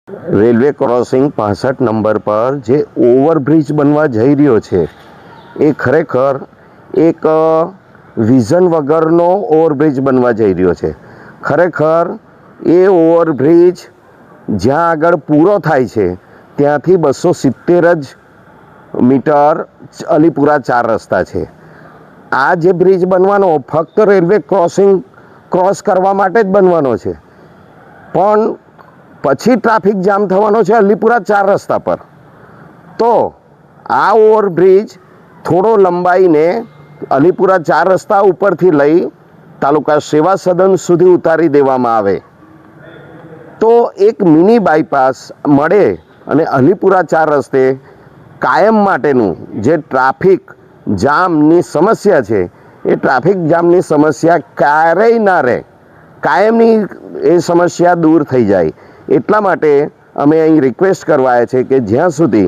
Railway crossing 65 number પર જે overbridge બનવા જઈ રહ્યો છે એ ખરેખર એક વિઝન વગરનો ઓવરબ્રિજ બનવા જઈ રહ્યો છે. ખરેખર એ ઓવરબ્રિજ જ્યાં આગળ પૂરો થાય છે ત્યાંથી 270 જ મીટર અલીપુરા 4 રસ્તા છે. આ જે બ્રિજ બનવાનો ફક્ત રેલવે ક્રોસ કરવા માટે જ બનવાનો છે, પણ પછી ટ્રાફિક જામ થવાનો છે અલીપુરા 4 રસ્તા પર. તો આ ઓવરબ્રિજ થોડો લંબાઈને અલીપુરા 4 રસ્તા ઉપરથી લઈ તાલુકા સેવા સદન સુધી ઉતારી દેવામાં આવે તો એક મિની બાયપાસ મળે અને અલીપુરા 4 રસ્તે કાયમ માટેનું જે ટ્રાફિક જામની સમસ્યા છે એ ટ્રાફિક જામની સમસ્યા ક્યારેય ના રહે, કાયમની એ સમસ્યા દૂર થઈ જાય. એટલા માટે અમે અહીં રિક્વેસ્ટ કરવાય છે કે જ્યાં સુધી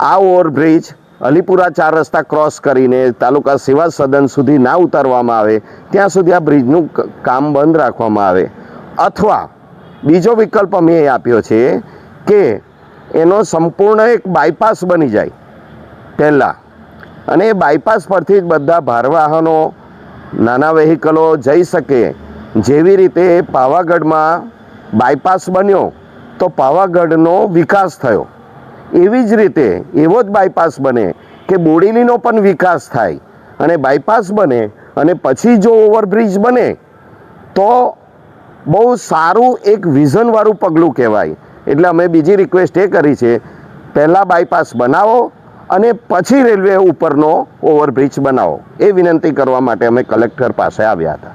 આ ઓવરબ્રિજ અલીપુરા 4 રસ્તા ક્રોસ કરીને તાલુકા સેવા સદન સુધી ના ઉતારવામાં આવે ત્યાં સુધી આ બ્રિજનું કામ બંધ રાખવામાં આવે. અથવા બીજો વિકલ્પ અમે એ આપ્યો છે કે એનો સંપૂર્ણ એક બાયપાસ બની જાય પહેલાં, અને એ બાયપાસ પરથી જ બધા ભારવાહનો નાના વેહિકલો જઈ શકે. જેવી રીતે પાવાગઢમાં બાયપાસ બન્યો તો પાવાગઢનો વિકાસ થયો, એવી જ રીતે એવો જ બાયપાસ બને કે બોડેલીનો પણ વિકાસ થાય. અને બાયપાસ બને અને પછી જો ઓવરબ્રિજ બને તો બહુ સારું એક વિઝનવાળું પગલું કહેવાય. એટલે અમે બીજી રિક્વેસ્ટ એ કરી છે, પહેલાં બાયપાસ બનાવો અને પછી રેલવે ઉપરનો ઓવરબ્રિજ બનાવો, એ વિનંતી કરવા માટે અમે કલેક્ટર પાસે આવ્યા હતા.